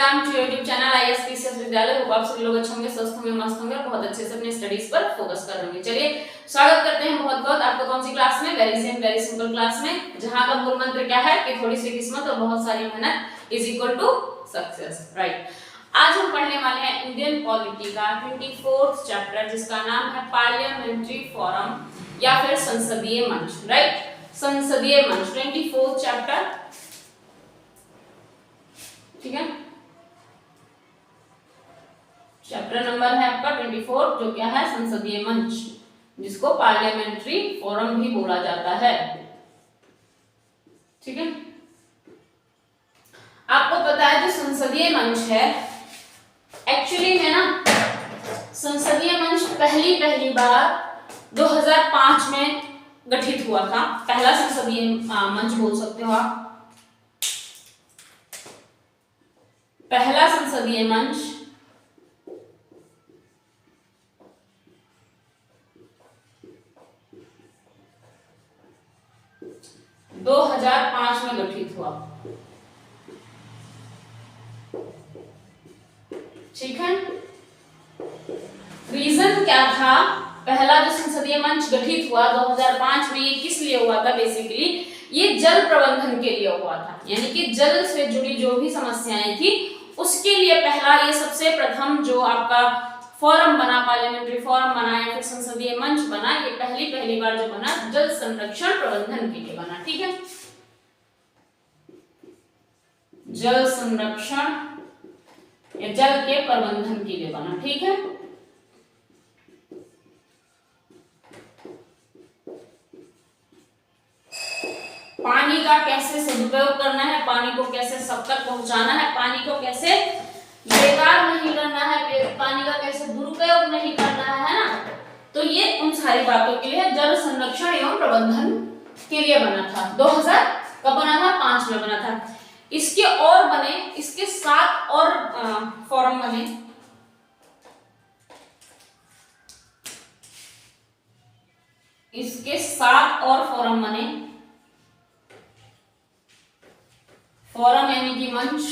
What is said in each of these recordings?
Welcome to YouTube channel आईएसपीसीएस विद्यालय। Hope आप सभी लोग अच्छे होंगे, स्वस्थ होंगे, मस्त होंगे और बहुत अच्छे से अपनी स्टडीज पर फोकस कर रहे होंगे। चलिए स्वागत करते हैं बहुत बहुत आपका कौन सी क्लास में, वेरी सिंपल क्लास में, जहां का मूल मंत्र क्या है कि थोड़ी सी किस्मत और बहुत सारी मेहनत is equal to success, right. आज हम पढ़ने वाले हैं इंडियन पॉलिटी का 24th चैप्टर, जिसका नाम है पार्लियामेंट्री फोरम या फिर संसदीय मंच, राइट। संसदीय मंच 24th चैप्टर, ठीक है। चैप्टर नंबर है आपका 24, जो क्या है संसदीय मंच, जिसको पार्लियामेंट्री फोरम भी बोला जाता है, ठीक है। आपको पता है जो संसदीय मंच है, एक्चुअली में ना संसदीय मंच पहली बार 2005 में गठित हुआ था। पहला संसदीय मंच बोल सकते हो आप, पहला संसदीय मंच 2005 में गठित हुआ, ठीक है। रीजन क्या था, पहला जो संसदीय मंच गठित हुआ 2005 में, ये किस लिए हुआ था? बेसिकली ये जल प्रबंधन के लिए हुआ था, यानी कि जल से जुड़ी जो भी समस्याएं थी उसके लिए पहला ये सबसे प्रथम जो आपका फोरम बना, पार्लियामेंट्री फोरम बना या फिर संसदीय मंच बना, ये पहली बार जो बना जल संरक्षण प्रबंधन के लिए बना, ठीक है। जल संरक्षण या जल के प्रबंधन के लिए बना, ठीक है। पानी का कैसे सदुपयोग करना है, पानी को कैसे सब तक पहुंचाना है, पानी को कैसे बेकार नहीं करना है, पानी का कैसे दुरुपयोग नहीं करना है ना, तो ये उन सारी बातों के लिए जल संरक्षण एवं प्रबंधन के लिए बना था। 2000 कब बना था? 5 में बना था। इसके और बने, इसके 7 और फोरम बने, इसके 7 और फोरम बने। फोरम यानी कि मंच,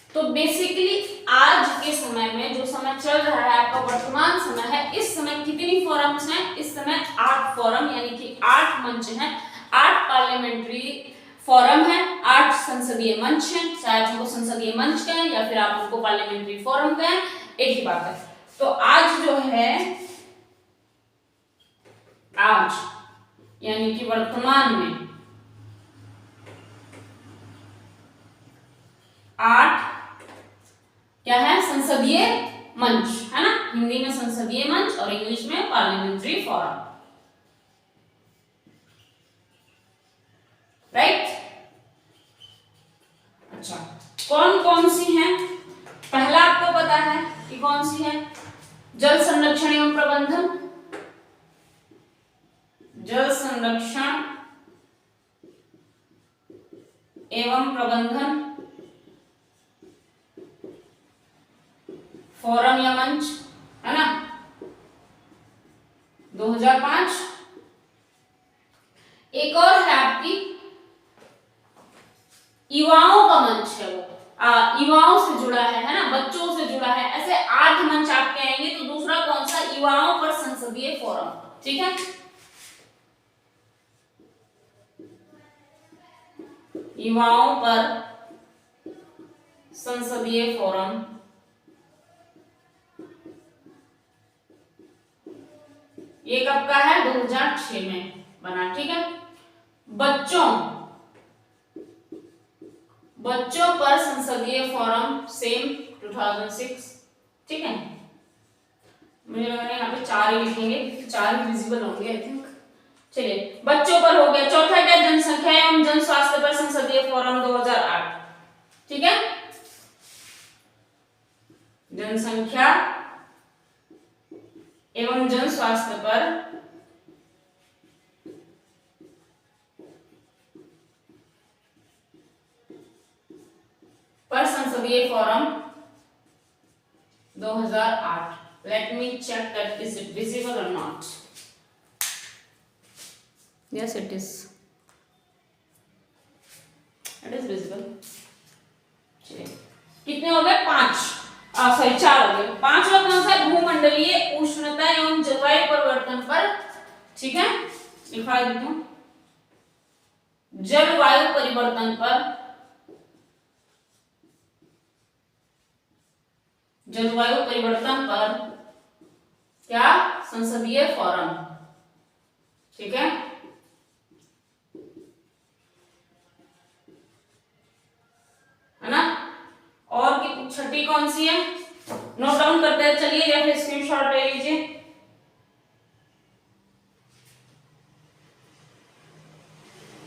तो बेसिकली आज के समय में जो समय चल रहा है आपका वर्तमान समय है, इस समय कितनी फोरम्स हैं? इस समय 8 फोरम यानी कि 8 मंच हैं, 8 पार्लियामेंट्री फोरम है, 8 संसदीय मंच हैं। चाहे आप उनको संसदीय मंच कहें या फिर आप उनको पार्लियामेंट्री फोरम कहें, एक ही बात है। तो आज जो है, आज यानी कि वर्तमान में 8 क्या है? संसदीय मंच है ना, हिंदी में संसदीय मंच और इंग्लिश में पार्लियामेंट्री फोरम, राइट। अच्छा, कौन कौन सी हैं? पहला आपको पता है कि कौन सी है? जल संरक्षण एवं प्रबंधन, जल संरक्षण एवं प्रबंधन फोरम या मंच, है ना, 2005। एक और है आपकी युवाओं का मंच है, वो युवाओं से जुड़ा है ना, बच्चों से जुड़ा है। ऐसे 8 मंच आपके आएंगे। तो दूसरा कौन सा? युवाओं पर संसदीय फोरम, ठीक है। युवाओं पर संसदीय फोरम, ये कब का है? 2006 में बना, ठीक है। बच्चों पर संसदीय फोरम सेम 2006, ठीक है। मुझे लग रहा है यहाँ पे 4 ही लिखेंगे क्योंकि 4 ही विजिबल होंगे आई थिंक। चलिए, बच्चों पर हो गया। चौथा क्या? जनसंख्या एवं जन स्वास्थ्य पर संसदीय फोरम 2008, ठीक है। जनसंख्या एवं जन स्वास्थ्य पर संसदीय forum 2008, Let me check that is it visible or not. Yes, it is. It is visible. चलिए कितने हो गए? 5 सॉरी 4 हो गए। 5वां कौन सा? भूमंडलीय उष्णता एवं जलवायु परिवर्तन पर, ठीक है, लिखा देती हूँ, जलवायु परिवर्तन पर, जलवायु परिवर्तन पर क्या? संसदीय फोरम, ठीक है। है ना? और छठी कौन सी है? नोट डाउन करते हैं चलिए, या फिर स्क्रीनशॉट ले लीजिए।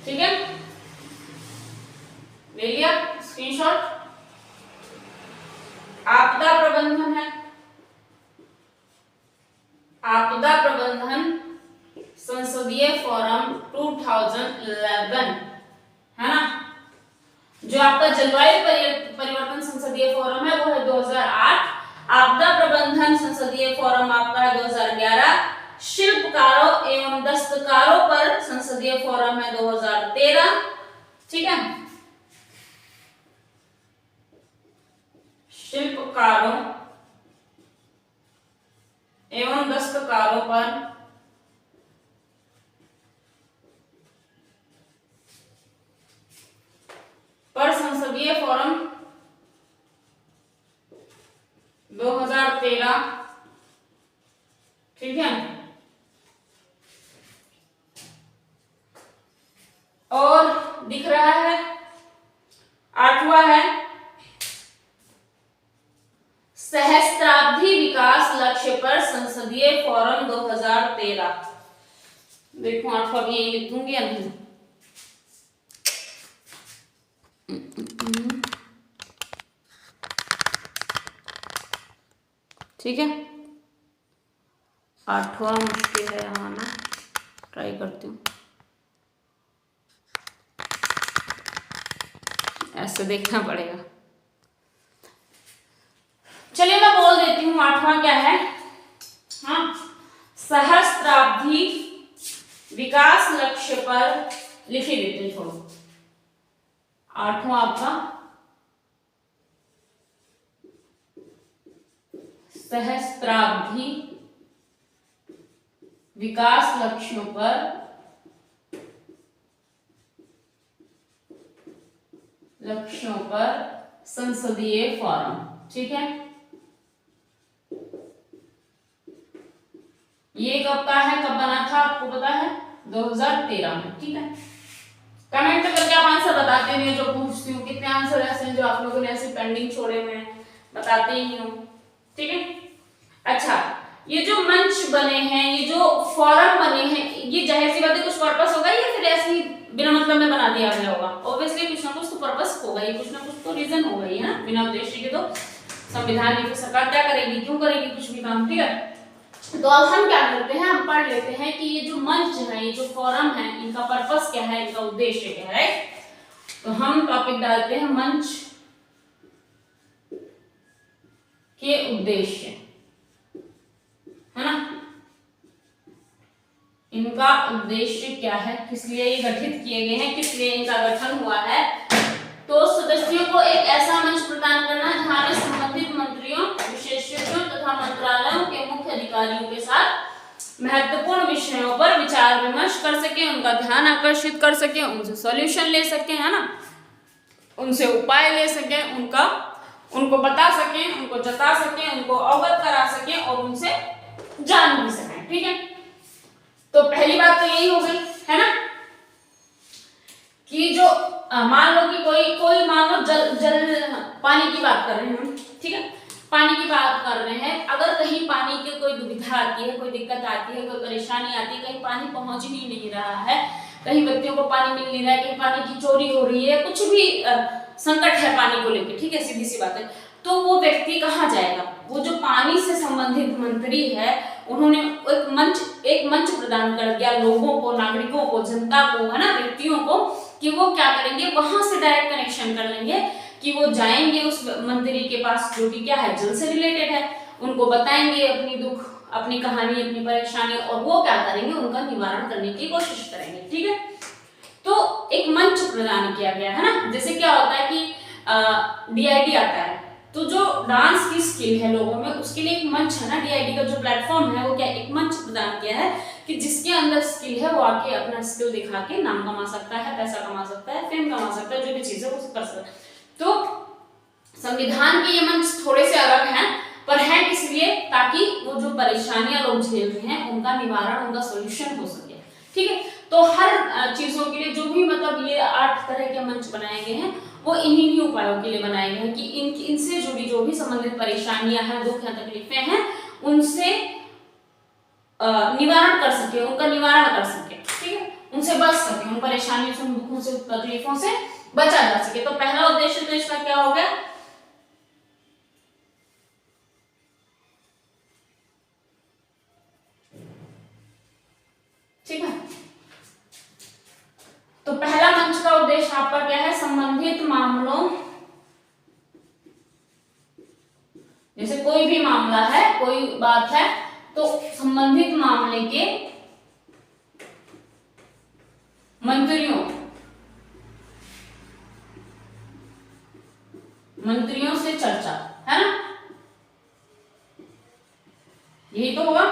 ठीक है, ले लिया स्क्रीनशॉट। आपदा प्रबंधन है, आपदा प्रबंधन संसदीय फोरम 2011, है ना। जो आपका जलवायु परिवर्तन संसदीय फोरम है वो है 2008, आपदा प्रबंधन संसदीय फोरम आपका है 2011, शिल्पकारों एवं दस्तकारों पर संसदीय फोरम है 2013, ठीक है। शिल्पकारों एवं दस्तकारों पर संसदीय फोरम 2013, ठीक है। और दिख रहा है 8वां है सहस्त्राब्दी विकास लक्ष्य पर संसदीय फोरम 2013। देखो 8वां भी यही लिख दूंगी या नहीं? ठीक है, 8वां मुश्किल है यहाँ ना, ट्राई करती हूँ, ऐसे देखना पड़ेगा। चलिए मैं बोल देती हूँ 8वां क्या है। हाँ, सहस्त्राब्दी विकास लक्ष्य पर लिख ही देती हूँ, छोड़ो। 8वां आपका सहस्त्राब्दी विकास लक्ष्यों पर संसदीय फोरम, ठीक है। ये कब का है, कब बना था आपको पता है? 2013 में, ठीक है। कमेंट करके आप आंसर बताते नहीं, जो पूछती हूँ कितने आंसर ऐसे हैं जो आप लोगों ने ऐसे पेंडिंग छोड़े हुए हैं, बताते ही नहीं हो, ठीक है। अच्छा, ये जो मंच बने हैं, ये जो फोरम बने हैं, ये जाहिर सी बात है कुछ पर्पस होगा या फिर ऐसे ही बिना मतलब में बना दिया गया होगा? ऑब्वियसली कुछ ना कुछ तो पर्पस होगा ही, कुछ ना कुछ तो रीजन होगा ही, है ना। बिना उद्देश्य के तो संविधान नहीं, तो सरकार क्या करेगी, क्यों करेगी कुछ भी काम, ठीक है। तो अब हम क्या करते हैं, हम पढ़ लेते हैं कि ये जो मंच है, ये जो फोरम है, इनका पर्पस क्या है, इनका उद्देश्य क्या है। तो हम टॉपिक डालते हैं मंच के उद्देश्य, है ना। इनका उद्देश्य क्या है, किस लिए ये गठित किए गए हैं, किस लिए इनका गठन हुआ है। तो सदस्यों को एक ऐसा मंच प्रदान करना जहां में संबंधित मंत्रियों, विशेषज्ञों तथा मंत्रालयों के मुख्य अधिकारियों के साथ महत्वपूर्ण विषयों पर विचार विमर्श कर सके, उनका ध्यान आकर्षित कर सके, उनसे सॉल्यूशन ले सके, है ना, उनसे उपाय ले सके, उनको बता सके, उनको जता सके, उनको अवगत करा सके और उनसे जान भी सके, ठीक है। तो पहली बात तो यही हो गई, है ना, कि जो मान लो कि कोई मान लो जल पानी की बात कर रहे हैं हम, ठीक है, पानी की बात कर रहे हैं। अगर कहीं पानी की कोई दुविधा आती है, कोई दिक्कत आती है, कोई परेशानी आती है, कहीं पानी पहुंच ही नहीं रहा है, कहीं व्यक्तियों को पानी मिल नहीं रहा है, कहीं पानी की चोरी हो रही है, कुछ भी संकट है पानी को लेकर, ठीक है, सीधी सी बात है, तो वो व्यक्ति कहाँ जाएगा? वो जो पानी से संबंधित मंत्री है, उन्होंने एक मंच प्रदान कर दिया लोगों को, नागरिकों को, जनता को, है ना, व्यक्तियों को, कि वो क्या करेंगे, वहां से डायरेक्ट कनेक्शन कर लेंगे, कि वो जाएंगे उस मंत्री के पास जो कि क्या है, जल से रिलेटेड है, उनको बताएंगे अपनी दुख, अपनी कहानी, अपनी परेशानी, और वो क्या करेंगे, उनका निवारण करने की कोशिश करेंगे। ठीक है, तो एक मंच प्रदान किया गया है ना। जैसे क्या होता है कि डीआईडी आता है, तो जो डांस की स्किल है लोगों में, उसके लिए एक मंच है ना, डीआईडी का जो प्लेटफॉर्म है वो क्या एक मंच प्रदान किया है कि जिसके अंदर स्किल है वो आके अपना स्किल दिखा के नाम कमा सकता है, पैसा कमा सकता है, फेम कमा सकता है, जो भी चीज है वो कर सकता है। तो संविधान के ये मंच थोड़े से अलग हैं, पर है किस लिए, ताकि वो जो परेशानियां लोग झेल रहे हैं उनका निवारण, उनका सोल्यूशन हो सके। ठीक है, तो हर चीजों के लिए जो भी मतलब ये 8 तरह के मंच बनाए गए हैं वो इन्हीं ही उपायों के लिए बनाए गए हैं कि इनसे जुड़ी जो भी संबंधित परेशानियां हैं, दुख हैं, तकलीफें हैं, उनसे निवारण कर सके, उनका निवारण कर सके। ठीक है, उनसे बच सके, उन परेशानियों से, उन दुखों से, तकलीफों से बचा जा सके। तो पहला उद्देश्य तो इसका क्या हो गया, ठीक है। तो पहला मंच का उद्देश्य आपका क्या है, संबंधित मामलों, जैसे कोई भी मामला है, कोई बात है, तो संबंधित मामले के मंत्रियों से चर्चा, है ना, यही तो होगा।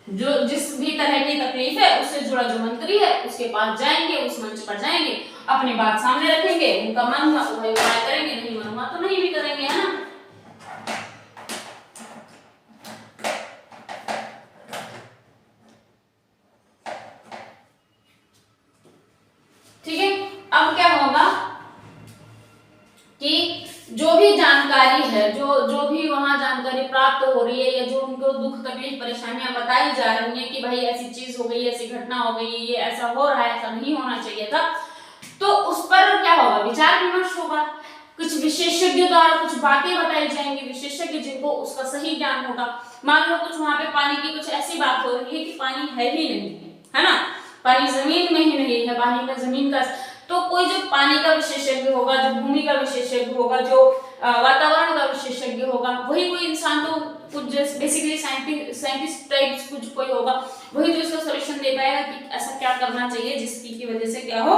जो जिस भी तरह की तकलीफ है उससे जुड़ा जो मंत्री है उसके पास जाएंगे, उस मंच पर जाएंगे, अपनी बात सामने रखेंगे, उनका मन हुआ तो वही उपाय करेंगे, नहीं मन हुआ तो नहीं भी करेंगे, है ना। ठीक है, अब क्या होगा कि जो भी जानकारी है, जो भी वहां जानकारी प्राप्त हो रही है, या जो उनको दुख, तकलीफ, परेशानियां बताई जा रही है कि भाई ऐसी चीज हो गई, ऐसी घटना हो गई, ये ऐसा हो रहा है, ऐसा नहीं होना चाहिए था, तो उस पर क्या होगा, विचार विमर्श होगा। कुछ विशेषज्ञों द्वारा कुछ बातें बताई जाएंगी, विशेषज्ञ जिनको उसका सही ज्ञान होगा। मान लो कुछ वहां पे पानी की कुछ ऐसी बात हो रही है कि पानी है ही नहीं है ना, पानी जमीन में ही नहीं है, पानी में जमीन का, तो कोई जो पानी का विशेषज्ञ होगा, जो भूमि का विशेषज्ञ होगा, जो वातावरण का विशेषज्ञ होगा, वही कोई इंसान, तो कुछ बेसिकली साइंटिस्ट टाइप कुछ कोई होगा, वही तो इसका सॉल्यूशन दे पाएगा कि ऐसा क्या करना चाहिए जिसकी की वजह से क्या हो,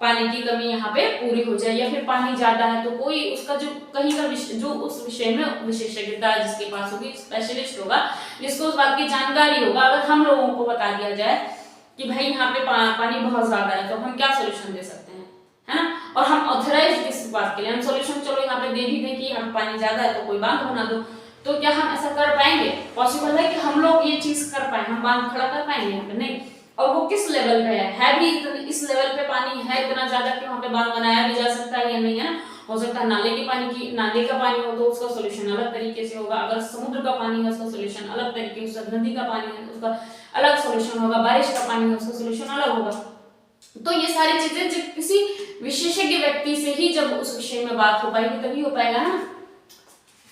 पानी की कमी यहाँ पे पूरी हो जाए। या फिर पानी ज्यादा है तो कोई उसका जो कहीं का जो उस विषय में विशेषज्ञता जिसके पास होगी, स्पेशलिस्ट होगा, जिसको उस बात की जानकारी होगा, अगर हम लोगों को बता दिया जाए कि भाई यहाँ पे पानी बहुत ज्यादा है तो हम क्या सोल्यूशन दे सकते हैं, है ना। और हम ऑथराइज किस बात के लिए, हम सोल्यूशन चलो यहाँ पे दे भी दें कि यहाँ पे पानी ज्यादा है तो कोई बांध बना दो, तो क्या हम ऐसा कर पाएंगे, पॉसिबल है कि हम लोग ये चीज कर पाए, हम बांध खड़ा कर पाएंगे यहाँ पे, नहीं। और वो किस लेवल पे है भी इस लेवल पे पानी है इतना ज्यादा कि वहां पे बांध बनाया भी जा सकता है या नहीं, है ना। हो सकता है नाले का पानी हो तो उसका सोल्यूशन अलग तरीके से होगा, अगर समुद्र का पानी है उसका सोल्यूशन अलग तरीके से, नदी का पानी है उसका अलग सोल्यूशन होगा, बारिश का पानी है उसका सोल्यूशन अलग होगा। तो ये सारी चीजें जब किसी विशेषज्ञ व्यक्ति से ही जब उस विषय में बात हो पाएगी तभी हो पाएगा ना।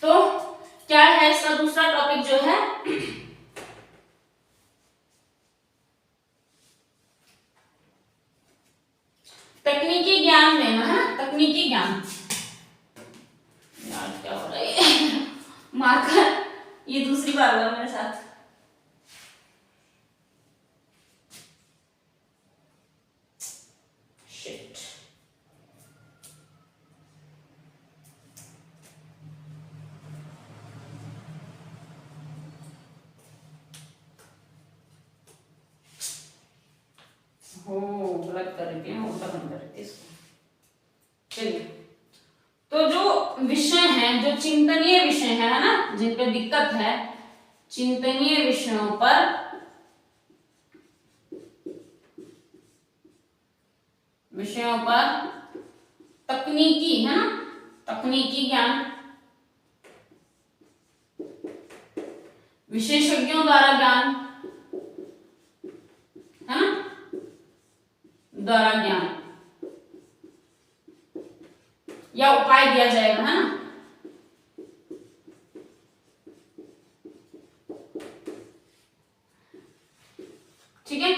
तो क्या है इसका दूसरा टॉपिक जो है तकनीकी ज्ञान देना, है ना, तकनीकी ज्ञान। यार क्या हो रहा है मार्कर, ये दूसरी बार हुआ मेरे साथ। शिट, हो गलत कर रही थी, उल्टा बंद कर रही थी इसको। चलिए, तो जो विषय हैं, जो चिंतनीय विषय है ना, जिन पे दिक्कत है, चिंतनीय विषयों पर तकनीकी, है ना, तकनीकी ज्ञान, विशेषज्ञों द्वारा ज्ञान, है ना, द्वारा ज्ञान या उपाय दिया जाएगा, है ना। ठीक है,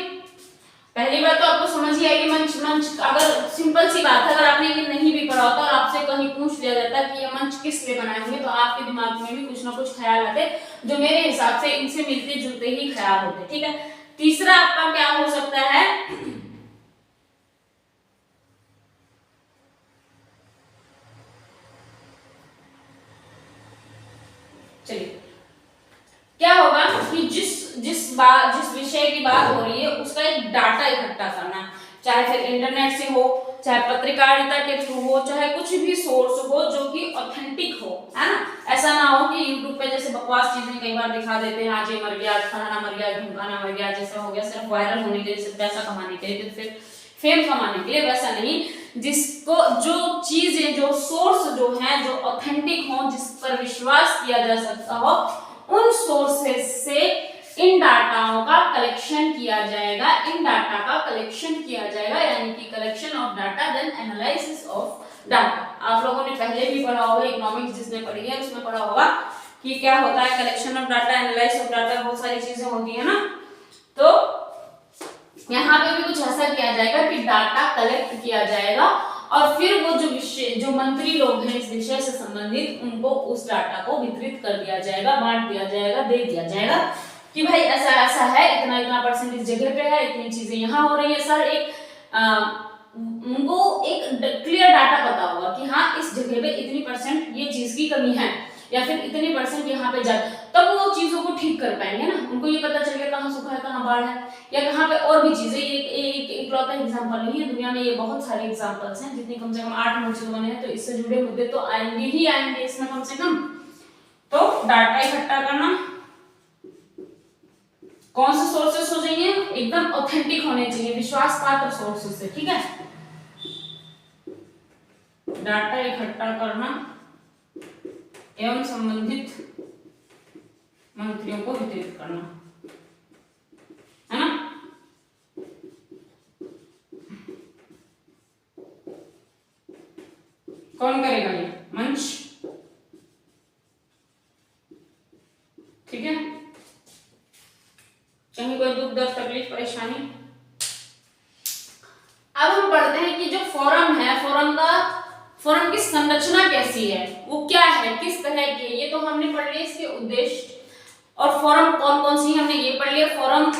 पहली बात तो आपको समझ ही आएगी। मंच मंच अगर सिंपल सी बात है, अगर आपने ये नहीं भी पढ़ा होता और आपसे कहीं पूछ लिया जाता कि ये मंच किस लिए बनाए होंगे, तो आपके दिमाग में भी कुछ ना कुछ ख्याल आते जो मेरे हिसाब से इनसे मिलते जुलते ही ख्याल होते। ठीक है, तीसरा आपका क्या हो सकता है, चलिए क्या होगा कि जिस विषय की बात हो रही है उसका एक डाटा इकट्ठा करना, चाहे फिर इंटरनेट से हो, चाहे पत्रकारिता के थ्रू हो, चाहे कुछ भी सोर्स हो जो कि ऑथेंटिक हो, है ना। ऐसा ना हो कि यूट्यूब पे जैसे बकवास चीजें कई बार दिखा देते हैं, आज ये मर गया, फलाना मर गया, ढिमकाना मर गया, जैसा हो गया सिर्फ वायरल होने के लिए, सिर्फ पैसा कमाने के लिए, फिर फेम कमाने के लिए। वैसा नहीं, जिसको जो चीजें जो सोर्स जो है जो ऑथेंटिक हो, जिस पर विश्वास किया जा सकता हो, उन सोर्सेज से इन डाटाओं का कलेक्शन किया जाएगा, इन डाटा का कलेक्शन किया जाएगा, यानी कि collection of data then analysis of data. आप लोगों ने पहले भी पढ़ा होगा, इकोनॉमिक्स जिसने पढ़ी है उसमें पढ़ा होगा कि क्या होता है collection of data, analysis of data, बहुत सारी चीजें होती है ना। तो यहाँ पे भी कुछ ऐसा किया जाएगा कि डाटा कलेक्ट किया जाएगा और फिर वो जो मंत्री लोग हैं इस विषय से संबंधित, उनको उस डाटा को वितरित कर दिया जाएगा, बांट दिया जाएगा, दे दिया जाएगा कि भाई ऐसा ऐसा है, इतना इतना परसेंट इस जगह पे है, इतनी चीजें यहाँ हो रही है। सर उनको एक क्लियर डाटा पता होगा कि हाँ इस जगह पे इतनी परसेंट ये चीज की कमी है, या फिर इतनी परसेंट यहाँ पे जाए, तब वो चीजों को ठीक कर पाएंगे ना। उनको ये पता चल गया कहाँ सूखा है, कहाँ बाढ़ है, या कहाँ पे और भी चीजें। ये एक इकलौता एग्जांपल नहीं है, दुनिया में ये बहुत सारे एग्जांपल्स हैं, जितनी कम से कम 8 मॉड्यूल बने हैं, तो इससे जुड़े मुद्दे तो आएंगे ही आएंगे इसमें कम से कम। तो डाटा इकट्ठा करना, कौन से सोर्सेस हो चाहिए, एकदम ऑथेंटिक होने चाहिए, विश्वास पात्र सोर्सेस से। ठीक है, डाटा इकट्ठा करना एवं संबंधित मंत्रियों को वितरित करना, है ना। कौन करेगा ये, मंच। ठीक है, कहीं कोई दुख दर्द तकलीफ परेशानी। अब हम पढ़ते हैं कि जो फोरम है, फोरम की संरचना कैसी है, वो क्या है, किस तरह की है। ये तो हमने पढ़ लिया, इसके उद्देश्य और फोरम कौन कौन सी हमने ये पढ़ लिया। फोरम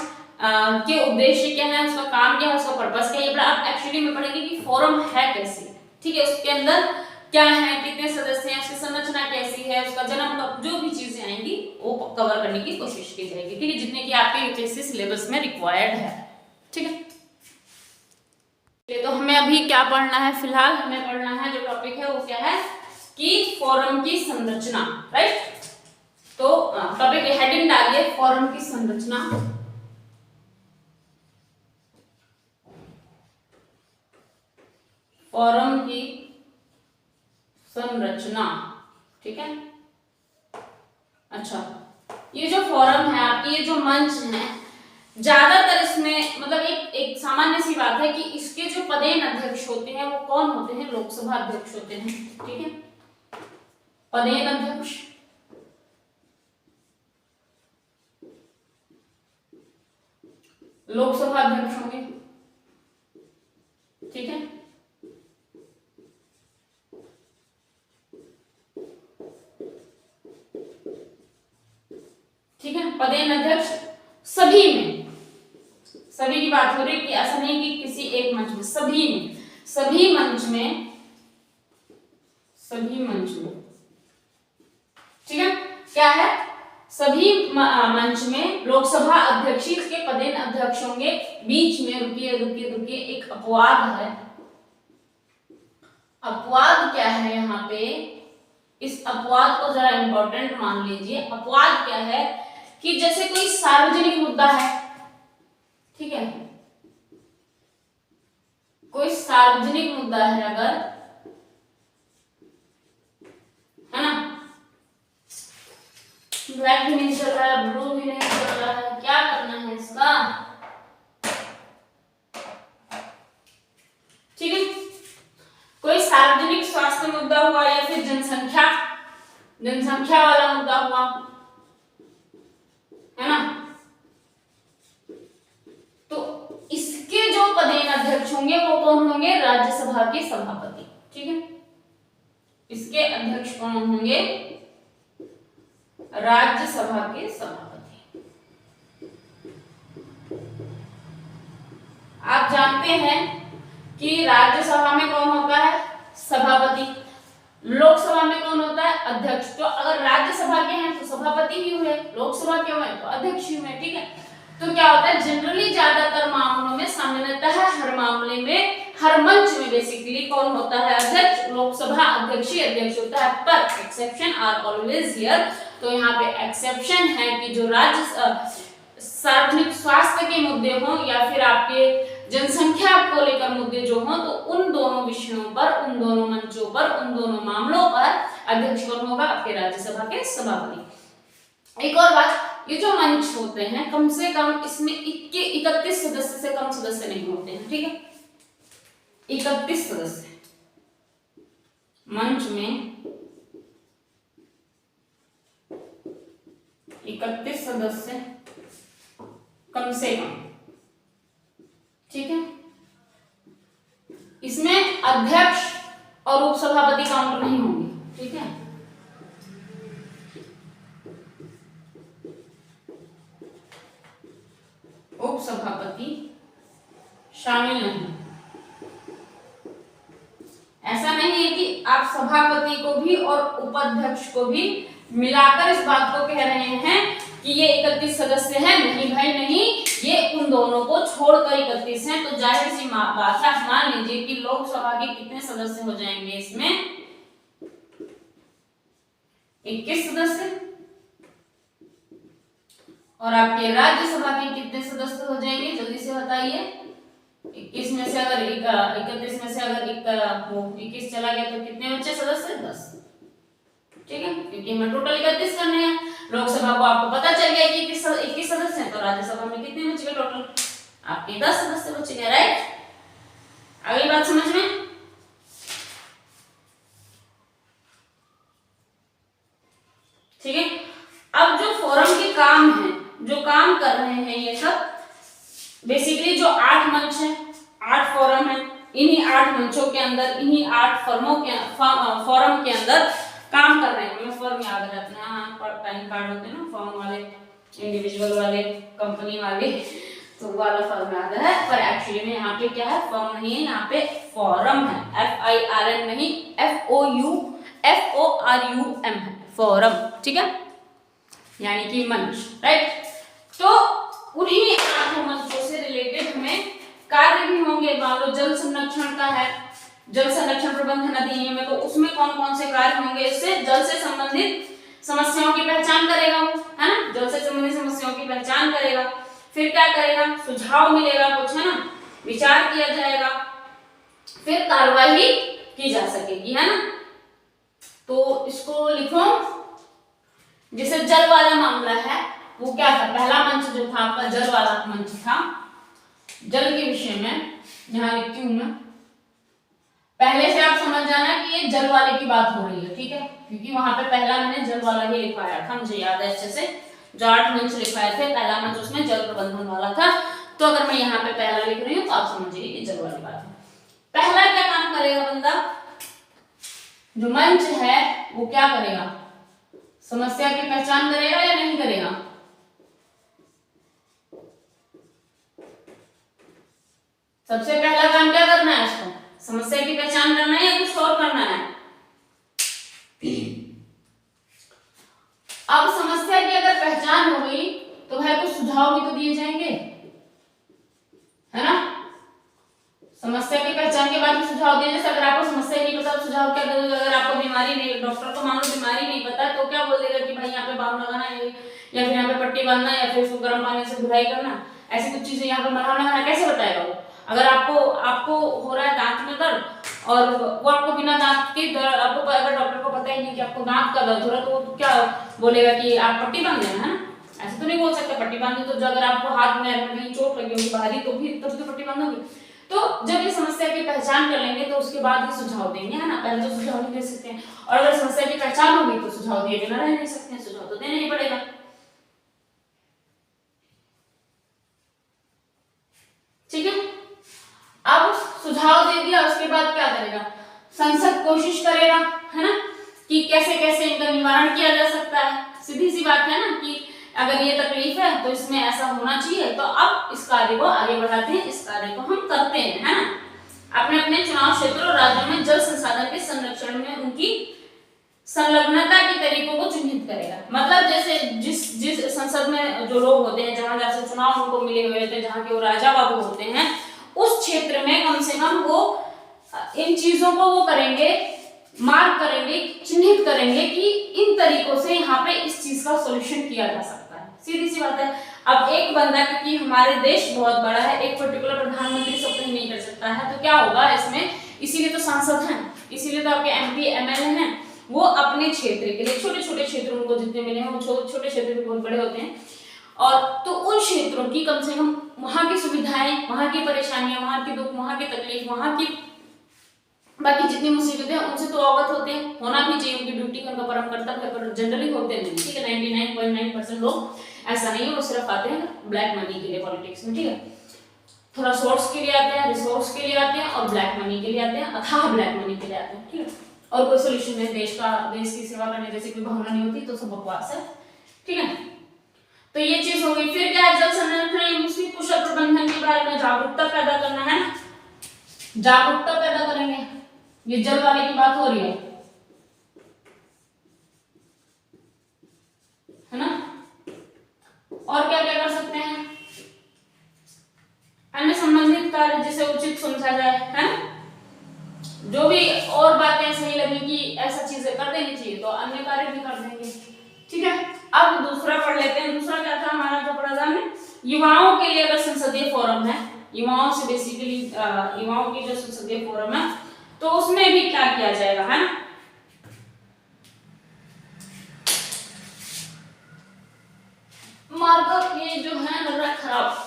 के उद्देश्य क्या है, उसका काम क्या है, उसका पर्पस क्या है, ये पढ़ा। अब एक्चुअली में पढ़ेंगे कि फोरम है कैसी। ठीक है, उसके अंदर क्या है, कितने सदस्य हैं, उसकी संरचना कैसी है, उसका जन्म कब, जो भी चीजें आएंगी वो कवर करने की कोशिश की जाएगी। ठीक है, जितने की आपके यूपीएससी सिलेबस में रिक्वायर्ड है। ठीक है, तो हमें अभी क्या पढ़ना है, फिलहाल हमें पढ़ना है जो टॉपिक है वो क्या है कि फोरम की संरचना। राइट, तो टॉपिक हेडिंग डालिए, फोरम की संरचना। फोरम की संरचना। ठीक है, अच्छा, ये जो फोरम है आपकी, ये जो मंच है, ज्यादातर इसमें मतलब एक सामान्य सी बात है कि इसके जो पदेन अध्यक्ष होते हैं वो कौन होते हैं, लोकसभा अध्यक्ष होते हैं। ठीक है, पदेन अध्यक्ष, लोकसभा अध्यक्ष होंगे। ठीक है, ठीक है, पदेन अध्यक्ष सभी में, सभी की बात हो रही है कि ऐसा नहीं कि किसी एक मंच में, सभी में, सभी मंच में, सभी मंच में। ठीक है, क्या है, सभी मंच में लोकसभा अध्यक्ष के पदेन अध्यक्ष होंगे। बीच में रुकिए रुकिए रुकिए, एक अपवाद है। अपवाद क्या है यहाँ पे, इस अपवाद को जरा इंपॉर्टेंट मान लीजिए। अपवाद क्या है कि जैसे कोई सार्वजनिक मुद्दा है, ठीक है, कोई सार्वजनिक मुद्दा है अगर, है ना, ब्लैक भी नहीं चल रहा है, ब्लू भी नहीं चल रहा है, क्या करना है इसका। ठीक है, कोई सार्वजनिक स्वास्थ्य मुद्दा हुआ या फिर जनसंख्या वाला मुद्दा हुआ, है ना, तो इसके जो पदेन अध्यक्ष होंगे वो कौन होंगे? राज्यसभा के सभापति। ठीक है, इसके अध्यक्ष कौन होंगे? राज्यसभा के सभापति। आप जानते हैं कि राज्यसभा में कौन होता है? सभापति। लोकसभा में कौन होता है? अध्यक्ष। तो अगर राज्यसभा के हैं तो सभापति ही हुए, लोकसभा के हुए तो अध्यक्ष ही हुए। ठीक है, तो क्या होता है जनरली ज्यादातर मामलों में, सामान्यतः हर मामले में, हर मंच में बेसिकली कौन होता है? अध्यक्ष। लोकसभा अध्यक्ष ही अध्यक्ष होता है, पर एक्सेप्शन आर ऑलवेज हियर। तो यहाँ पे एक्सेप्शन है कि जो राज्य सार्वजनिक स्वास्थ्य के मुद्दे हों या फिर आपके जनसंख्या को लेकर मुद्दे जो हों, तो उन दोनों विषयों पर, उन दोनों मंचों पर, उन दोनों मामलों पर अध्यक्ष कौन होगा? आपके राज्यसभा के सभापति। एक और बात, ये जो मंच होते हैं कम से कम इसमें 31 सदस्य से कम सदस्य नहीं होते हैं। ठीक है, 31 सदस्य मंच में, 31 सदस्य कम से कम। ठीक है, इसमें अध्यक्ष और उपसभापति काउंट नहीं होंगे। ठीक है, उपसभापति शामिल नहीं। ऐसा नहीं है कि आप सभापति को भी और उपाध्यक्ष को भी मिलाकर इस बात को कह रहे हैं कि ये 31 सदस्य हैं। नहीं भाई नहीं, ये उन दोनों को छोड़कर 31 हैं। तो जाहिर सी बात है, मान लीजिए कि लोकसभा के कितने सदस्य हो जाएंगे इसमें? 21 सदस्य। और आपके राज्यसभा के कितने सदस्य हो जाएंगे? जल्दी से बताइए। 21 में से अगर 31 में से अगर 21 चला गया तो कितने बचे सदस्य? 10। ठीक है, क्योंकि हमें टोटल 31 करने हैं। लोकसभा को आपको पता चल गया कि 21 सदस्य हैं, तो राज्यसभा में कितने बच गए टोटल? आपके 10 सदस्य बच गए। राइट, अगली बात समझ में? ठीक है, अब जो फोरम के काम है, जो काम कर रहे हैं ये सब बेसिकली जो 8 मंच है, 8 फोरम है, इन्हीं 8 मंचों के अंदर, इन्हीं 8 फोरम के अंदर काम कर रहे हैं। हमें फॉर्म याद रखना है, पैन कार्ड होते हैं ना फॉर्म वाले, इंडिविजुअल वाले, कंपनी वाले, तो वाला फॉर्म याद है। पर एक्चुअली में यहाँ पे क्या है? फॉर्म नहीं है, यहाँ पे फोरम है। FIRM नहीं, FORUM है, फोरम। ठीक है, यानी कि मंच। राइट, तो उन्हीं 8 मंचों से रिलेटेड हमें कार्य भी होंगे। मान लो जल संरक्षण का है, जल संरक्षण प्रबंधन अधिनियम में, तो उसमें कौन कौन से कार्य होंगे? इससे जल से संबंधित समस्याओं की पहचान करेगा वो, है ना? जल से संबंधित समस्याओं की पहचान करेगा, फिर क्या करेगा? सुझाव मिलेगा कुछ, है ना? विचार किया जाएगा, फिर कार्यवाही की जा सकेगी, है ना? तो इसको लिखो। जैसे जल वाला मामला है, वो क्या था? पहला मंच जो था आपका जल वाला मंच था। जल के विषय में यहां लिखती हूं मैं। पहले से आप समझ जाना कि ये जल वाले की बात हो रही है। ठीक है, क्योंकि वहां पे पहला मैंने जल वाला ही लिखवाया था, मुझे याद है अच्छे से। जो 8 मंच लिखवाए थे, पहला मंच उसमें जल प्रबंधन वाला था। तो अगर मैं यहाँ पे पहला लिख रही हूँ तो आप समझिए कि जल वाली बात है। पहला क्या काम करेगा बंदा? जो मंच है वो क्या करेगा? समस्या की पहचान करेगा या नहीं करेगा? सबसे पहला काम क्या करना है इसको? समस्या की पहचान करना है या कुछ और करना है? अब समस्या की अगर पहचान हो गई तो भाई कुछ सुझाव भी तो दिए जाएंगे, है ना? समस्या की पहचान के बाद भी सुझाव दिए। जैसे अगर आपको समस्या नहीं पता तो सुझाव क्या दोगे? अगर आपको बीमारी नहीं, डॉक्टर को मान लो बीमारी नहीं पता है तो क्या बोल देगा कि भाई यहाँ पे बाम लगाना है, या फिर यहाँ पे पट्टी बांधना, या फिर उसको गर्म पानी से धुलाई करना, ऐसी कुछ चीजें यहाँ पे मलहम लगाना, कैसे बताएगा वो? अगर आपको हो रहा है दांत में दर्द और वो आपको बिना दांत के आपको अगर डॉक्टर को पता ही नहीं कि आपको दांत का दर्द हो रहा है, तो वो क्या बोलेगा कि आप पट्टी बांध देना, है ना? ऐसे तो नहीं बोल सकते पट्टी बांधे। तो अगर आपको हाथ में कहीं चोट लगी होगी बाहरी, तो भी तब तो पट्टी बांधोगे। तो जब ये समस्या की पहचान कर लेंगे तो उसके बाद ही सुझाव देंगे, है ना? पहले तो सुझाव नहीं दे सकते हैं, और अगर समस्या की पहचान होगी तो सुझाव दिए बिना रह नहीं सकते हैं, सुझाव तो देना ही पड़ेगा। ठीक है, अब करेगा? संसद कोशिश करेगा, है ना, कि कैसे कैसे इनका निवारण किया जा सकता है। सीधी सी बात है ना कि अगर ये तकलीफ है तो इसमें ऐसा होना चाहिए, तो अब इस कार्य को आगे बढ़ाते हैं, इस कार्य को हम करते हैं, है ना। अपने अपने चुनाव क्षेत्रों और राज्यों में जल संसाधन के संरक्षण में उनकी संलग्नता के तरीकों को चिन्हित करेगा। मतलब जैसे जिस संसद में जो लोग होते हैं, जहां जैसे चुनाव उनको मिले हुए होते हैं, जहां के वो राजा बाबू होते हैं, उस क्षेत्र में कम से कम वो इन चीजों को वो करेंगे, मार्क करेंगे, चिन्हित करेंगे कि इन तरीकों से यहाँ पे इस चीज का सॉल्यूशन किया जा सकता है। सीधी सी बात है। अब एक बंदा, क्योंकि हमारे देश बहुत बड़ा है, एक पर्टिकुलर प्रधानमंत्री सब कहीं नहीं कर सकता है, तो क्या होगा इसमें, इसीलिए तो सांसद हैं, इसीलिए तो आपके एमपी एमएलए हैं, वो अपने क्षेत्र के लिए, छोटे छोटे क्षेत्र उनको जितने मिले हैं, वो छोटे क्षेत्र भी बहुत बड़े होते हैं, और तो उन क्षेत्रों की कम से कम वहां की सुविधाएं, वहां की परेशानियां, वहां की दुख, वहां की तकलीफ, वहां की बाकी जितनी मुसीबतें हैं उनसे तो अवगत होते हैं, होना भी चाहिए, उनकी ड्यूटी का उनका परम कर्तव्य है, पर जनरली होते नहीं, ठीक है। 99.9% लोग ऐसा नहीं है, वो सिर्फ आते हैं ब्लैक मनी के लिए पॉलिटिक्स में, ठीक है। थोड़ा सोर्स के लिए आते हैं, रिसोर्स के लिए आते हैं, और ब्लैक मनी के लिए आते हैं, अथाह ब्लैक मनी के लिए आते हैं, ठीक है। और कोई सोल्यूशन नहीं, देश की सेवा करने जैसे कोई भावना नहीं होती, तो सब बकवास है, ठीक है। तो ये चीज हो गई। फिर क्या है, जल संरक्षण उसकी कुशल प्रबंधन के बारे में जागरूकता पैदा करना है, जागरूकता पैदा करेंगे। ये जल वाले की बात हो रही है ना। और क्या क्या कर सकते हैं, अन्य संबंधित कार्य जिसे उचित समझा जाए, है ना, जो भी और बातें सही लगी कि ऐसा चीजें कर देनी चाहिए, तो अन्य कार्य भी कर देंगे, ठीक है। अब दूसरा पढ़ लेते हैं। दूसरा क्या था हमारा जो पढ़ा था हमने, युवाओं के लिए अगर संसदीय फोरम है, युवाओं से बेसिकली युवाओं की जो संसदीय फोरम है, तो उसमें भी क्या किया जाएगा, है ना। मार्कअप ये जो है लग रहा है खराब,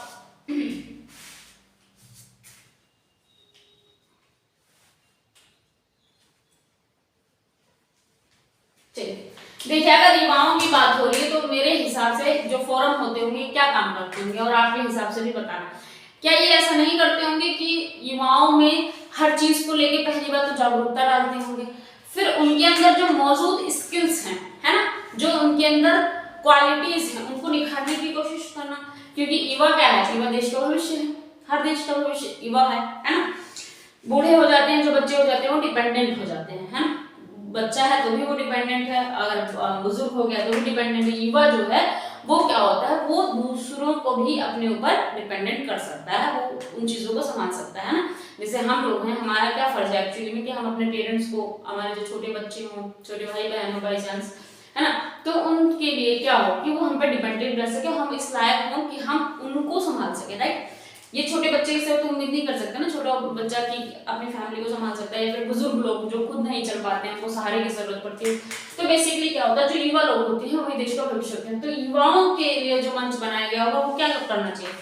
देखिए अगर युवाओं की बात हो रही है तो मेरे हिसाब से जो फोरम होते होंगे क्या काम करते होंगे, और आपके हिसाब से भी बताना, क्या ये ऐसा नहीं करते होंगे कि युवाओं में हर चीज को लेके पहली बार तो जागरूकता डालते होंगे, फिर उनके अंदर जो मौजूद स्किल्स हैं, है ना, जो उनके अंदर क्वालिटीज हैं, उनको निखारने की कोशिश करना, क्योंकि युवा क्या है, युवा देश का भविष्य है, हर देश का भविष्य युवा है ना। बूढ़े हो जाते हैं, जो बच्चे हो जाते हैं वो डिपेंडेंट हो जाते हैं, है ना। बच्चा है तो भी वो डिपेंडेंट है, अगर बुजुर्ग हो गया तो भी डिपेंडेंट है। युवा जो है वो क्या होता है, वो दूसरों को भी अपने ऊपर डिपेंडेंट कर सकता है, वो उन चीजों को संभाल सकता है ना। जैसे हम लोग हैं, हमारा क्या फर्ज है एक्चुअली में कि हम अपने पेरेंट्स को, हमारे जो छोटे बच्चे हों, छोटे भाई बहन हो बाई चांस, है ना, तो उनके लिए क्या हो कि वो हम पे डिपेंडेंट रह सके, हम इस लायक हों कि हम उनको संभाल सके, राइट। ये छोटे बच्चे से तो उम्मीद नहीं कर सकते ना, छोटा बच्चा की अपनी फैमिली को संभाल सकता है, या फिर बुजुर्ग लोग जो खुद नहीं चल पाते हैं, उनको सहारे की जरूरत पड़ती है। तो बेसिकली क्या होता है, जो युवा लोग होते हैं वही देश का भविष्य होते हैं। तो युवाओं के लिए जो मंच बनाया गया होगा वो क्या करना चाहिए,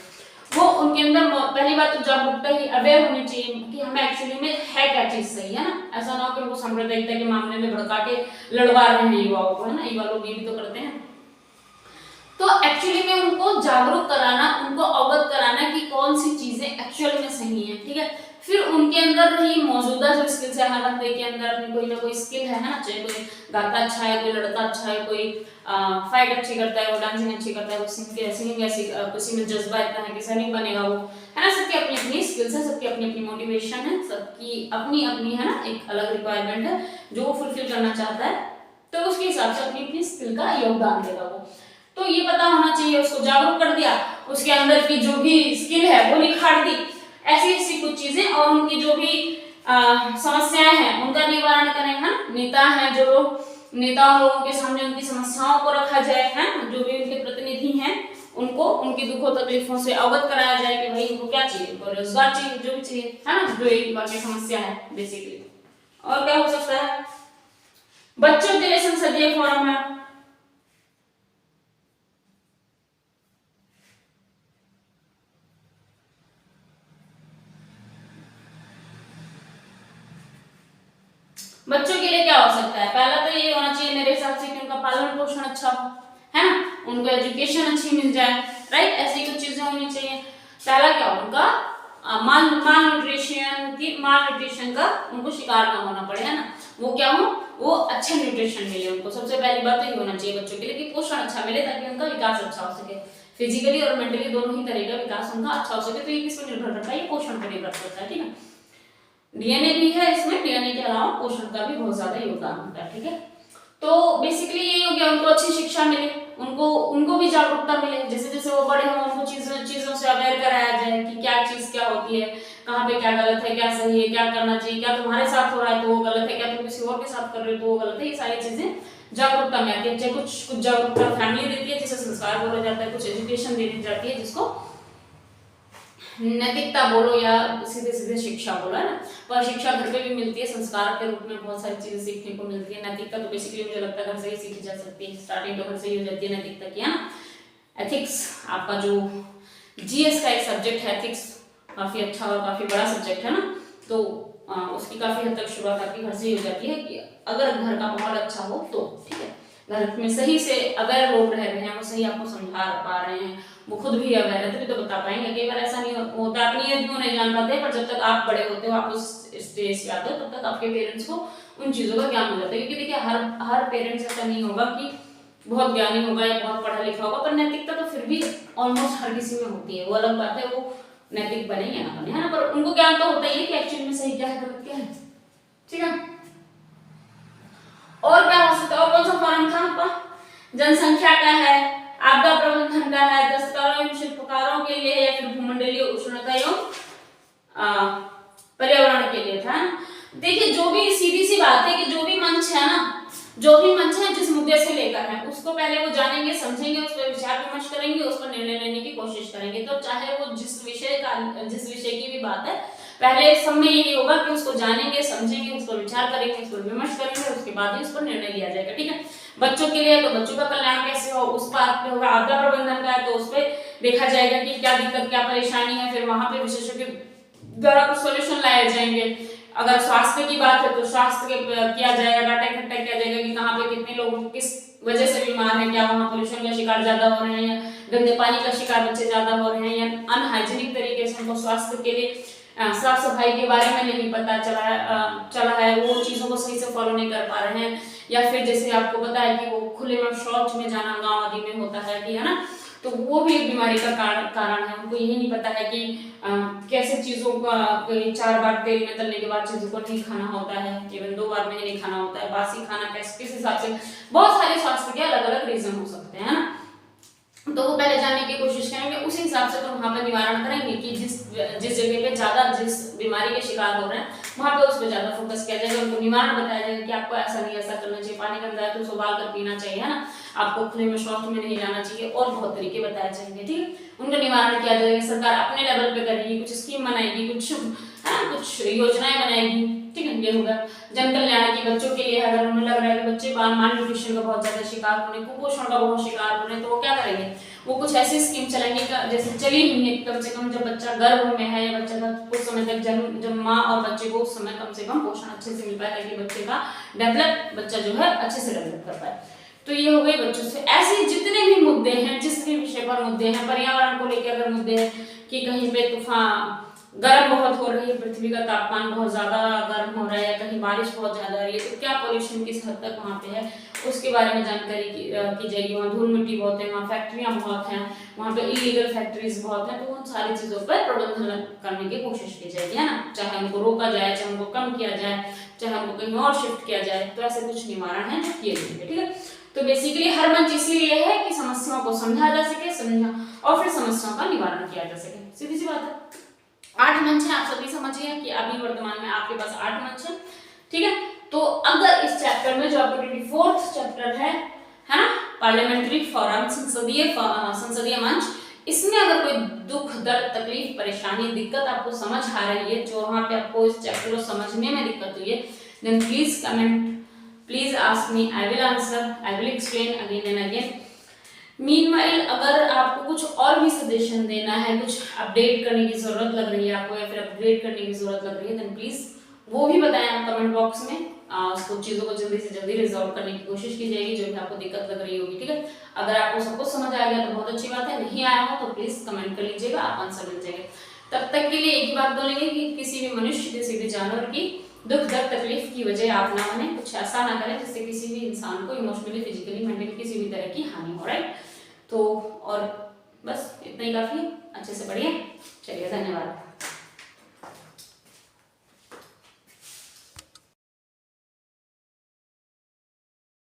वो उनके अंदर पहली बात तो जागरूकता ही, अवेयर होनी चाहिए कि हमें एक्चुअली में है क्या चीज सही, है ना। ऐसा ना हो कि उनको सांप्रदायिकता के मामले में भड़का के लड़वा रहे हैं युवाओं को, है ना, युवा लोग ये भी तो करते हैं। तो एक्चुअली में उनको जागरूक कराना, उनको अवगत कराना कि कौन सी चीजें एक्चुअल में सही है, ठीक है। फिर उनके अंदर रही मौजूदा जो स्किल्स है, हर बंदे के अंदर अपनी कोई ना कोई स्किल है ना, चाहे कोई गाता अच्छा है, कोई लड़ता अच्छा है, कोई फाइट अच्छी करता है, वो डांसिंग अच्छी करता है, वो सिंगिंग ऐसी, किसी में जज्बा इतना है कि सैनिक बनेगा वो, है ना। सबकी अपनी अपनी स्किल्स है, सबकी अपनी अपनी मोटिवेशन है, सबकी अपनी अपनी, है ना, एक अलग रिक्वायरमेंट है जो वो फुलफिल करना चाहता है, तो उसके हिसाब से अपनी अपनी स्किल का योगदान देगा वो। तो ये पता होना चाहिए, उसको जागरूक कर दिया, उसके अंदर की जो भी स्किल है वो निखार दी, ऐसी ऐसी कुछ चीजें, और उनकी जो भी समस्याएं हैं उनका निवारण करें, है। नेता हैं जो लोग, नेताओं लोगों के सामने उनकी समस्याओं को रखा जाए, है, जो भी उनके प्रतिनिधि हैं उनको उनकी दुखों तकलीफों से अवगत कराया जाए कि भाई इनको क्या चाहिए, उनको रोजगार चाहिए, जो भी चाहिए, है ना, जो एक बार की समस्या है बेसिकली। और क्या हो सकता है, बच्चों के लिए संसदीय फोरम है, बच्चों के लिए क्या हो सकता है, पहला तो ये होना चाहिए मेरे हिसाब से कि उनका पालन पोषण अच्छा हो, है ना, उनको एजुकेशन अच्छी मिल जाए, राइट। ऐसी कुछ चीजें होनी चाहिए। पहला क्या, उनका माल न्यूट्रिशन का उनको शिकार ना होना पड़े, है ना। वो क्या हो, वो अच्छा न्यूट्रिशन मिले उनको। सबसे पहली बात तो ये होना चाहिए बच्चों के लिए कि पोषण अच्छा मिले, ताकि उनका विकास अच्छा हो सके, फिजिकली और मेंटली दोनों ही तरह का विकास उनका अच्छा हो सके। तो ये किस पर निर्भर करता है, ये पोषण पर निर्भर करता है, ठीक है। डीएनए भी है इसमें, डीएनए के अलावा पोषण का भी बहुत ज्यादा योगदान होता है, ठीक है। तो बेसिकली यही हो गया, उनको अच्छी शिक्षा मिले, उनको भी जागरूकता मिले, जैसे जैसे वो बड़े हों उनको चीजों से अवेयर कराया जाए कि क्या चीज क्या होती है, कहाँ पे क्या गलत है, क्या सही है, क्या करना चाहिए, क्या तुम्हारे साथ हो रहा है तो वो गलत है, क्या तुम किसी और के साथ कर रहे हो तो वो गलत है। ये सारी चीजें जागरूकता में आती है। चाहे कुछ जागरूकता फैमिली देती है जिसे संस्कार बोला जाता है, कुछ एजुकेशन देनी जाती है जिसको नैतिकता बोलो या सीधे सीधे शिक्षा बोलो, है ना। पर शिक्षा घर पे भी मिलती है, संस्कार के रूप में बहुत सारी चीजें सीखने को मिलती है। नैतिकता तो बेसिकली मुझे लगता है घर से ही सीखी जा सकती है, स्टार्टिंग तो घर से ही हो जाती है नैतिकता की, है ना। एथिक्स आपका जो जीएस का एक सब्जेक्ट है, एथिक्स काफी अच्छा और काफी बड़ा सब्जेक्ट है ना, तो उसकी काफी हद तक शुरुआत आपकी घर से ही हो जाती है कि अगर घर का माहौल अच्छा हो तो, ठीक है। घर में सही से अवेयर लोग रह रहे हैं, वो सही आपको समझा पा रहे हैं, वो खुद भी अवेयर है तभी तो बता पाएंगे। कई बार ऐसा नहीं होता, अपनी एज में नहीं जान पाते, पर जब तक आप बड़े होते हो, आप उस स्टेज पे आते हो, तब तक आपके पेरेंट्स को उन चीजों का ज्ञान हो जाता है। क्योंकि देखिए हर पेरेंट्स ऐसा नहीं होगा कि बहुत ज्ञानी होगा या बहुत पढ़ा लिखा होगा, पर नैतिकता तो फिर भी ऑलमोस्ट हर किसी में होती है। वो अलग बात है वो नैतिक बने या ना बने, है ना, पर उनको ज्ञान तो होता ही है कि एक्चुअली में सही क्या है गलत क्या है, ठीक है। और क्या हो सकता है, और कौन सा फॉर्म था आपका, जनसंख्या का है, आपदा प्रबंधन का है, दस्तकारों एवं शिल्पकारों के लिए या फिर भूमंडलीय उष्णता एवं पर्यावरण के लिए था। देखिए जो भी सीधी सी बात है कि जो भी मंच है ना, जो भी मंच है जिस मुद्दे से लेकर है उसको पहले वो जानेंगे, समझेंगे, उस पर विचार विमर्श करेंगे, उस पर निर्णय लेने की कोशिश करेंगे। तो चाहे वो जिस विषय की भी बात है, पहले सब में यही होगा कि उसको जानेंगे, समझेंगे, उस पर विचार करेंगे, उस पर विमर्श करेंगे, उसके बाद ही उस पर निर्णय लिया जाएगा, ठीक है। बच्चों के लिए तो बच्चों का कल्याण कैसे हो उस बात पे होगा, आपदा प्रबंधन का है तो उस पर देखा जाएगा कि क्या दिक्कत क्या परेशानी है, फिर वहां पे विशेषज्ञ द्वारा कुछ सॉल्यूशन लाए जाएंगे। अगर स्वास्थ्य की बात है तो स्वास्थ्य के किया जाएगा, डाटा इकट्ठा किया जाएगा कि कहाँ पे कितने लोग किस वजह से बीमार हैं, क्या वहाँ पोल्यूशन का शिकार ज्यादा हो रहे हैं या गंदे पानी का शिकार बच्चे ज्यादा हो रहे हैं या अनहाइजीनिक तरीके से उनको स्वास्थ्य के लिए साफ सफाई के बारे में नहीं पता चला है, वो चीजों को सही से फॉलो नहीं कर पा रहे हैं, या फिर जैसे आपको पता है कि वो खुले में शौच में जाना गाँव आदि में होता है कि, है ना, तो वो भी एक बीमारी का कारण है। उनको यही नहीं पता है कि कैसे चीजों का 4 बार तेल में तलने के बाद चीजों को नहीं खाना होता है, केवल 2 बार में नहीं खाना होता है, बासी खाना कैसे किस हिसाब से, बहुत सारे स्वास्थ्य के अलग अलग रीजन हो सकते हैं, है ना। तो वो पहले जानने की कोशिश करेंगे, उसी हिसाब से तो वहां पर निवारण करेंगे कि जिस जगह पे ज्यादा जिस बीमारी के शिकार हो रहे हैं वहां पे उस पर ज्यादा फोकस किया जाएगा, उनको निवारण बताया जाएगा कि आपको ऐसा नहीं ऐसा करना चाहिए, पानी गंदा है तो उसे उबाल कर पीना चाहिए, है ना, आपको खुले में शौच में नहीं जाना चाहिए, और बहुत तरीके बताए जाएंगे, ठीक है। उनका निवारण किया जाएगा, सरकार अपने लेवल पे करेगी, कुछ स्कीम बनाएगी, कुछ योजनाएं बनाएगी, ठीक है। ये होगा जन कल्याण की, बच्चों के लिए अगर उन्हें लग रहा है कि बच्चे माल न्यूट्रिशन का बहुत ज्यादा शिकार हो रहे हैं, कुपोषण का बहुत शिकार हो रहे हैं, तो वो क्या करेंगे, वो कुछ ऐसी स्कीम चलाएंगे जैसे चली हुई है, कम से कम जब बच्चा गर्भ में है या बच्चा का कुछ समय तक जब माँ और बच्चे को उस समय कम से कम पोषण अच्छे से मिल पाए, ताकि बच्चे का बच्चा जो है अच्छे से डेवलप कर पाए। तो ये हो गई बच्चों से। ऐसे जितने भी मुद्दे हैं, जिस भी विषय पर मुद्दे हैं, पर्यावरण को लेकर अगर मुद्दे हैं कि कहीं पे तूफान गर्म बहुत हो रही है, पृथ्वी का तापमान बहुत ज्यादा गर्म हो रहा है, या कहीं बारिश बहुत ज्यादा हो रही है, तो क्या पॉल्यूशन किस हद तक वहाँ पे है उसके बारे में जानकारी की जाएगी। वहाँ धूल मिट्टी बहुत है, वहाँ फैक्ट्रियाँ बहुत हैं, वहाँ पे इलीगल फैक्ट्रीज बहुत हैं, तो उन सारी चीजों पर प्रबंधन करने की कोशिश की जाएगी, है ना। चाहे उनको रोका जाए, चाहे उनको कम किया जाए, चाहे उनको कहीं और शिफ्ट किया जाए, तो ऐसे कुछ निवारण है जो किए जाएंगे, ठीक है। तो बेसिकली हर मंच इसलिए है कि समस्याओं को समझा जा सके, समझा और फिर समस्याओं का निवारण किया जा सके, सीधी सी बात है। 8 मंच है, आप सभी समझिए कि अभी वर्तमान में आपके पास 8 मंच है, ठीक है। तो अगर इस चैप्टर में जो आपका 24th चैप्टर है ना, पार्लियामेंट्री फोरम, संसदीय मंच, इसमें अगर कोई दुख दर्द तकलीफ परेशानी दिक्कत आपको समझ आ रही है, जो वहां पे आपको इस चैप्टर को समझने में दिक्कत हुई है, then please comment, please ask me, I will answer, I will explain again and again. Meanwhile अगर आपको कुछ और भी सजेशन देना है, कुछ अपडेट करने की जरूरत लग रही है आपको, या फिर अपग्रेड करने की जरूरत लग रही है, देन प्लीज वो भी बताएं आप कमेंट बॉक्स में। उसको चीजों को जल्दी से जल्दी रिजॉल्व करने की कोशिश की जाएगी, जो भी आपको दिक्कत लग रही होगी, ठीक है। अगर आपको सब कुछ समझ आ गया तो बहुत अच्छी बात है, नहीं आया हो तो प्लीज कमेंट कर लीजिएगा, आप आंसर मिल जाएगा। तब तक के लिए एक ही बात बोलेंगे कि किसी भी मनुष्य, किसी भी जानवर की दुख दर्द तकलीफ की वजह आप ना बने, कुछ ऐसा ना करें जिससे किसी भी इंसान को इमोशनली, फिजिकली, मेंटली किसी भी तरह की हानि हो। राइट, तो और बस इतना ही काफी, अच्छे से पढ़िए। चलिए, धन्यवाद।